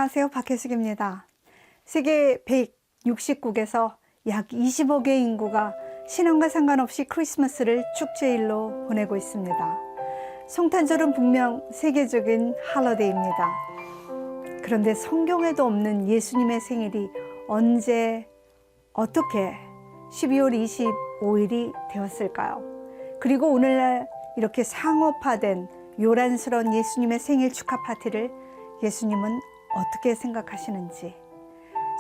안녕하세요. 박혜숙입니다. 세계 160국에서 약 20억의 인구가 신앙과 상관없이 크리스마스를 축제일로 보내고 있습니다. 성탄절은 분명 세계적인 할러데이입니다. 그런데 성경에도 없는 예수님의 생일이 언제, 어떻게 12월 25일이 되었을까요? 그리고 오늘날 이렇게 상업화된 요란스러운 예수님의 생일 축하 파티를 예수님은 어떻게 생각하시는지,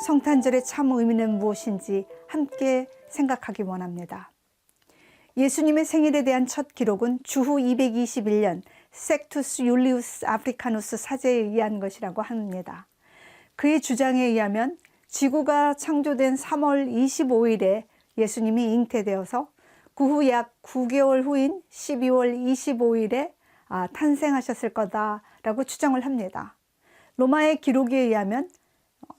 성탄절의 참 의미는 무엇인지 함께 생각하기 원합니다. 예수님의 생일에 대한 첫 기록은 주후 221년 섹투스 율리우스 아프리카누스 사제에 의한 것이라고 합니다. 그의 주장에 의하면 지구가 창조된 3월 25일에 예수님이 잉태되어서 그 후 약 9개월 후인 12월 25일에 탄생하셨을 거다라고 추정을 합니다. 로마의 기록에 의하면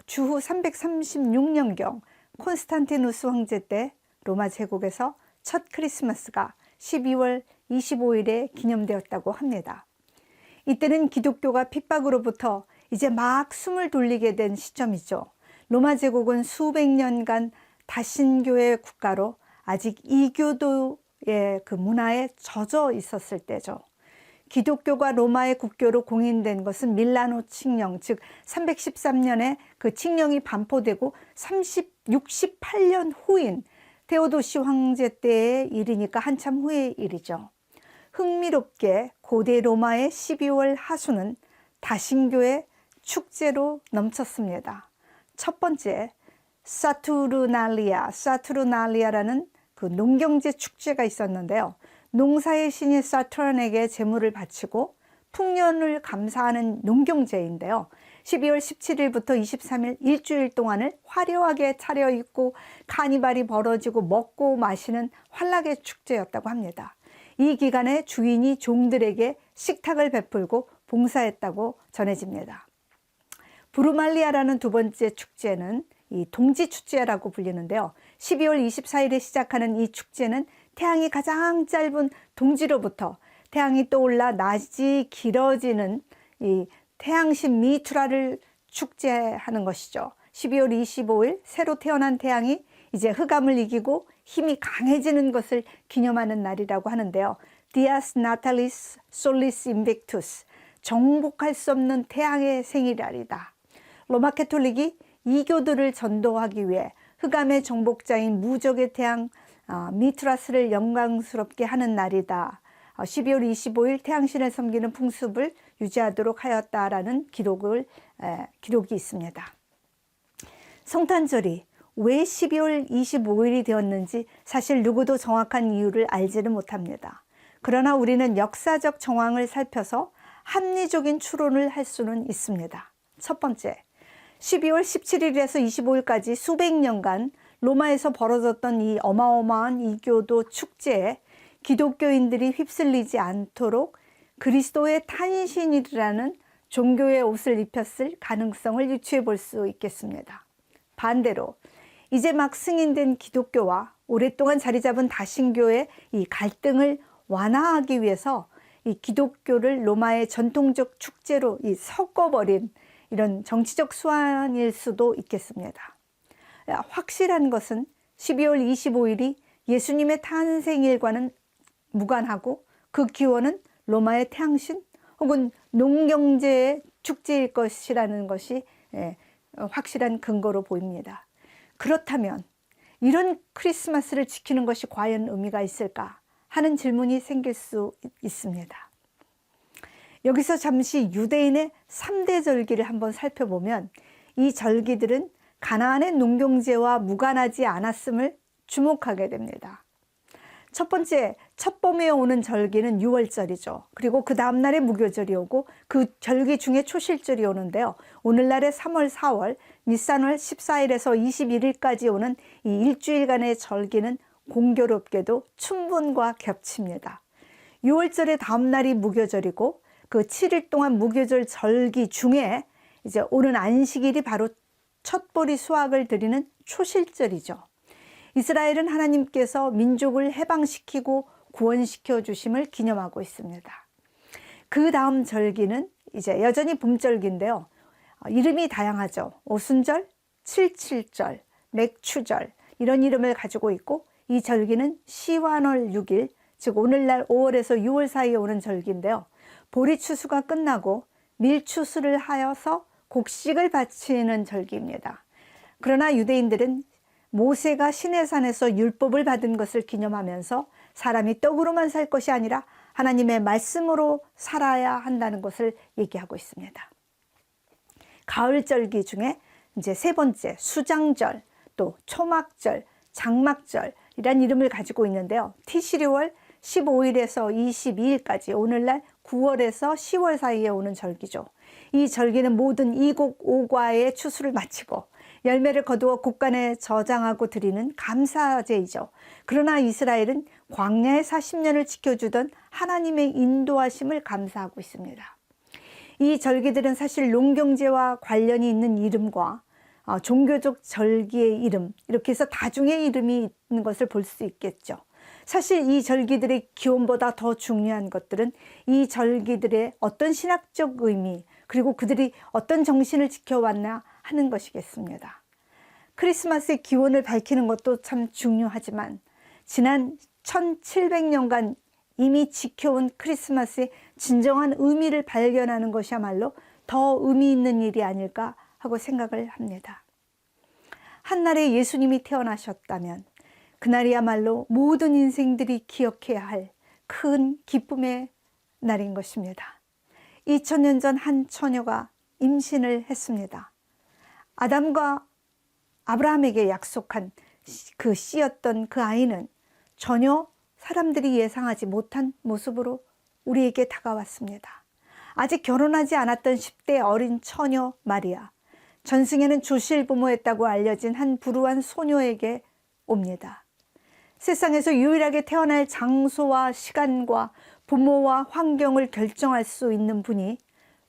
주후 336년경 콘스탄티누스 황제 때 로마 제국에서 첫 크리스마스가 12월 25일에 기념되었다고 합니다. 이때는 기독교가 핍박으로부터 이제 막 숨을 돌리게 된 시점이죠. 로마 제국은 수백 년간 다신교의 국가로 아직 이교도의 그 문화에 젖어 있었을 때죠. 기독교가 로마의 국교로 공인된 것은 밀라노 칙령, 즉 313년에 그 칙령이 반포되고 68년 후인 테오도시 황제 때의 일이니까 한참 후의 일이죠. 흥미롭게 고대 로마의 12월 하수는 다신교의 축제로 넘쳤습니다. 첫 번째, 사투르날리아라는 그 농경제 축제가 있었는데요. 농사의 신인 사투른에게 제물을 바치고 풍년을 감사하는 농경제인데요. 12월 17일부터 23일 일주일 동안을 화려하게 차려입고 카니발이 벌어지고 먹고 마시는 환락의 축제였다고 합니다. 이 기간에 주인이 종들에게 식탁을 베풀고 봉사했다고 전해집니다. 부르말리아라는 두 번째 축제는 이 동지축제라고 불리는데요. 12월 24일에 시작하는 이 축제는 태양이 가장 짧은 동지로부터 태양이 떠올라 낮이 길어지는 이 태양신 미투라를 축제하는 것이죠. 12월 25일 새로 태어난 태양이 이제 흑암을 이기고 힘이 강해지는 것을 기념하는 날이라고 하는데요. 디아스 나탈리스 솔리스 인벡투스, 정복할 수 없는 태양의 생일날이다. 로마 캐톨릭이 이교도를 전도하기 위해 흑암의 정복자인 무적의 태양 미트라스를 영광스럽게 하는 날이다. 12월 25일 태양신을 섬기는 풍습을 유지하도록 하였다라는 기록이 있습니다. 성탄절이 왜 12월 25일이 되었는지 사실 누구도 정확한 이유를 알지는 못합니다. 그러나 우리는 역사적 정황을 살펴서 합리적인 추론을 할 수는 있습니다. 첫 번째, 12월 17일에서 25일까지 수백 년간 로마에서 벌어졌던 이 어마어마한 이교도 축제에 기독교인들이 휩쓸리지 않도록 그리스도의 탄신일이라는 종교의 옷을 입혔을 가능성을 유추해 볼 수 있겠습니다. 반대로 이제 막 승인된 기독교와 오랫동안 자리 잡은 다신교의 이 갈등을 완화하기 위해서 이 기독교를 로마의 전통적 축제로 섞어버린 이런 정치적 수완일 수도 있겠습니다. 확실한 것은 12월 25일이 예수님의 탄생일과는 무관하고 그 기원은 로마의 태양신 혹은 농경제의 축제일 것이라는 것이 확실한 근거로 보입니다. 그렇다면 이런 크리스마스를 지키는 것이 과연 의미가 있을까 하는 질문이 생길 수 있습니다. 여기서 잠시 유대인의 3대 절기를 한번 살펴보면 이 절기들은 가나안의 농경제와 무관하지 않았음을 주목하게 됩니다. 첫 번째, 첫 봄에 오는 절기는 유월절이죠. 그리고 그 다음날에 무교절이 오고 그 절기 중에 초실절이 오는데요. 오늘날의 3월, 4월, 니산월 14일에서 21일까지 오는 이 일주일간의 절기는 공교롭게도 춘분과 겹칩니다. 유월절의 다음날이 무교절이고 그 7일 동안 무교절 절기 중에 이제 오는 안식일이 바로 첫보리 수확을 드리는 초실절이죠. 이스라엘은 하나님께서 민족을 해방시키고 구원시켜 주심을 기념하고 있습니다. 그 다음 절기는 이제 여전히 봄절기인데요. 이름이 다양하죠. 오순절, 칠칠절, 맥추절 이런 이름을 가지고 있고, 이 절기는 시완월 6일, 즉 오늘날 5월에서 6월 사이에 오는 절기인데요. 보리추수가 끝나고 밀추수를 하여서 곡식을 바치는 절기입니다. 그러나 유대인들은 모세가 시내산에서 율법을 받은 것을 기념하면서 사람이 떡으로만 살 것이 아니라 하나님의 말씀으로 살아야 한다는 것을 얘기하고 있습니다. 가을절기 중에 이제 세 번째 수장절, 또 초막절, 장막절이란 이름을 가지고 있는데요. 티시리월 15일에서 22일까지 오늘날 9월에서 10월 사이에 오는 절기죠. 이 절기는 모든 이곡 오과의 추수를 마치고 열매를 거두어 곡간에 저장하고 드리는 감사제이죠. 그러나 이스라엘은 광야의 40년을 지켜주던 하나님의 인도하심을 감사하고 있습니다. 이 절기들은 사실 농경제와 관련이 있는 이름과 종교적 절기의 이름, 이렇게 해서 다중의 이름이 있는 것을 볼 수 있겠죠. 사실 이 절기들의 기원보다 더 중요한 것들은 이 절기들의 어떤 신학적 의미, 그리고 그들이 어떤 정신을 지켜왔나 하는 것이겠습니다. 크리스마스의 기원을 밝히는 것도 참 중요하지만 지난 1700년간 이미 지켜온 크리스마스의 진정한 의미를 발견하는 것이야말로 더 의미 있는 일이 아닐까 하고 생각을 합니다. 한날에 예수님이 태어나셨다면 그날이야말로 모든 인생들이 기억해야 할 큰 기쁨의 날인 것입니다. 2000년 전 한 처녀가 임신을 했습니다. 아담과 아브라함에게 약속한 그 씨였던 그 아이는 전혀 사람들이 예상하지 못한 모습으로 우리에게 다가왔습니다. 아직 결혼하지 않았던 10대 어린 처녀 마리아, 전승에는 조실부모였다고 알려진 한 불우한 소녀에게 옵니다. 세상에서 유일하게 태어날 장소와 시간과 부모와 환경을 결정할 수 있는 분이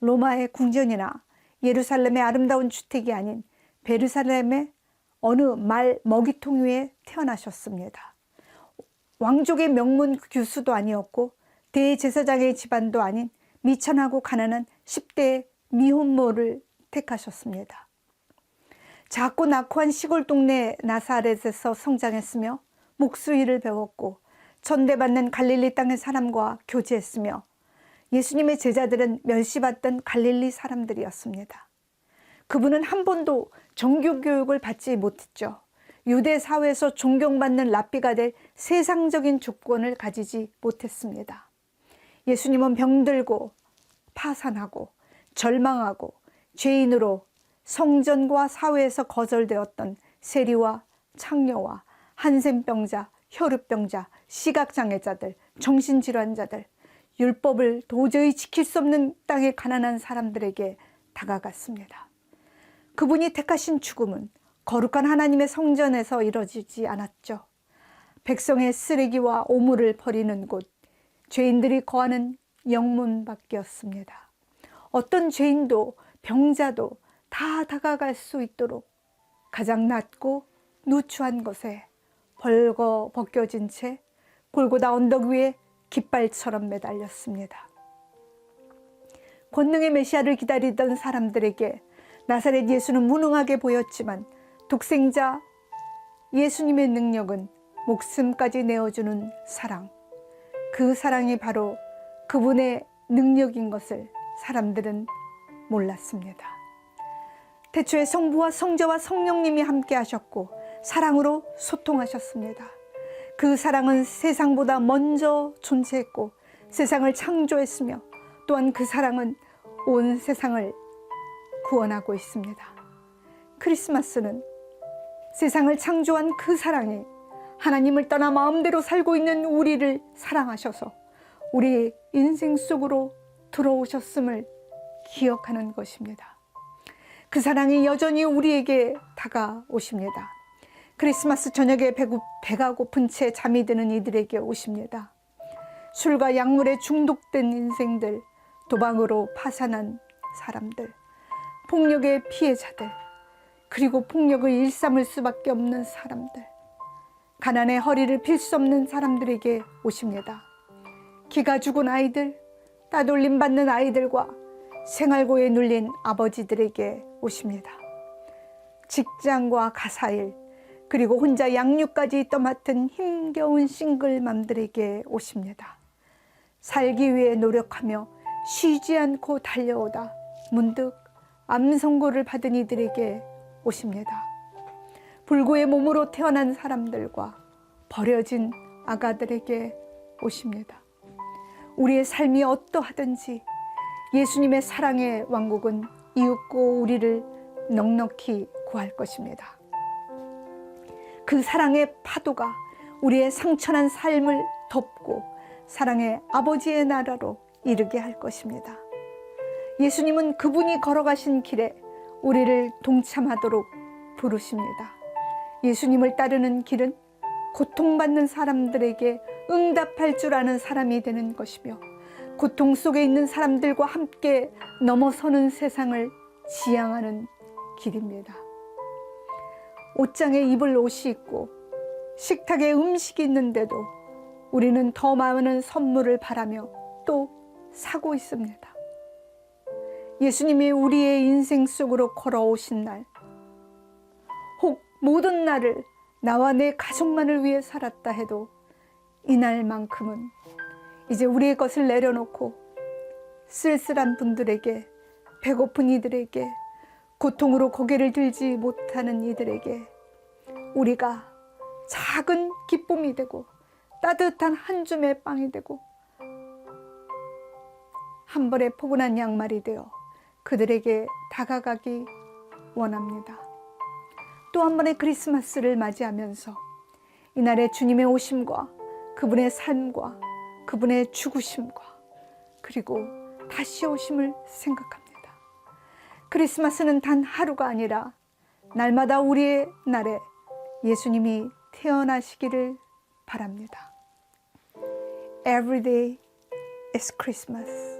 로마의 궁전이나 예루살렘의 아름다운 주택이 아닌 베르살렘의 어느 말 먹이통 위에 태어나셨습니다. 왕족의 명문 교수도 아니었고 대제사장의 집안도 아닌 미천하고 가난한 10대 미혼모를 택하셨습니다. 작고 낙후한 시골 동네 나사렛에서 성장했으며 목수일을 배웠고 천대받는 갈릴리 땅의 사람과 교제했으며 예수님의 제자들은 멸시받던 갈릴리 사람들이었습니다. 그분은 한 번도 종교 교육을 받지 못했죠. 유대 사회에서 존경받는 랍비가 될 세상적인 조건을 가지지 못했습니다. 예수님은 병들고 파산하고 절망하고 죄인으로 성전과 사회에서 거절되었던 세리와 창녀와 한센병자, 혈우병자, 시각장애자들, 정신질환자들, 율법을 도저히 지킬 수 없는 땅의 가난한 사람들에게 다가갔습니다. 그분이 택하신 죽음은 거룩한 하나님의 성전에서 이루어지지 않았죠. 백성의 쓰레기와 오물을 버리는 곳, 죄인들이 거하는 영문밖이었습니다. 어떤 죄인도 병자도 다 다가갈 수 있도록 가장 낮고 누추한 곳에 벌거 벗겨진 채 골고다 언덕 위에 깃발처럼 매달렸습니다. 권능의 메시아를 기다리던 사람들에게 나사렛 예수는 무능하게 보였지만 독생자 예수님의 능력은 목숨까지 내어주는 사랑, 그 사랑이 바로 그분의 능력인 것을 사람들은 몰랐습니다. 태초에 성부와 성자와 성령님이 함께 하셨고 사랑으로 소통하셨습니다. 그 사랑은 세상보다 먼저 존재했고 세상을 창조했으며 또한 그 사랑은 온 세상을 구원하고 있습니다. 크리스마스는 세상을 창조한 그 사랑이 하나님을 떠나 마음대로 살고 있는 우리를 사랑하셔서 우리 인생 속으로 들어오셨음을 기억하는 것입니다. 그 사랑이 여전히 우리에게 다가오십니다. 크리스마스 저녁에 배가 고픈 채 잠이 드는 이들에게 오십니다. 술과 약물에 중독된 인생들, 도박으로 파산한 사람들, 폭력의 피해자들, 그리고 폭력을 일삼을 수밖에 없는 사람들, 가난의 허리를 필 수 없는 사람들에게 오십니다. 기가 죽은 아이들, 따돌림 받는 아이들과 생활고에 눌린 아버지들에게 오십니다. 직장과 가사일, 그리고 혼자 양육까지 떠맡은 힘겨운 싱글맘들에게 오십니다. 살기 위해 노력하며 쉬지 않고 달려오다 문득 암 선고를 받은 이들에게 오십니다. 불구의 몸으로 태어난 사람들과 버려진 아가들에게 오십니다. 우리의 삶이 어떠하든지 예수님의 사랑의 왕국은 이윽고 우리를 넉넉히 구할 것입니다. 그 사랑의 파도가 우리의 상처난 삶을 덮고 사랑의 아버지의 나라로 이르게 할 것입니다. 예수님은 그분이 걸어가신 길에 우리를 동참하도록 부르십니다. 예수님을 따르는 길은 고통받는 사람들에게 응답할 줄 아는 사람이 되는 것이며 고통 속에 있는 사람들과 함께 넘어서는 세상을 지향하는 길입니다. 옷장에 입을 옷이 있고 식탁에 음식이 있는데도 우리는 더 많은 선물을 바라며 또 사고 있습니다. 예수님이 우리의 인생 속으로 걸어오신 날, 혹 모든 날을 나와 내 가족만을 위해 살았다 해도 이날만큼은 이제 우리의 것을 내려놓고 쓸쓸한 분들에게, 배고픈 이들에게, 고통으로 고개를 들지 못하는 이들에게 우리가 작은 기쁨이 되고 따뜻한 한 줌의 빵이 되고 한 벌의 포근한 양말이 되어 그들에게 다가가기 원합니다. 또 한 번의 크리스마스를 맞이하면서 이날의 주님의 오심과 그분의 삶과 그분의 죽으심과 그리고 다시 오심을 생각합니다. 크리스마스는 단 하루가 아니라 날마다 우리의 날에 예수님이 태어나시기를 바랍니다. Every day is Christmas.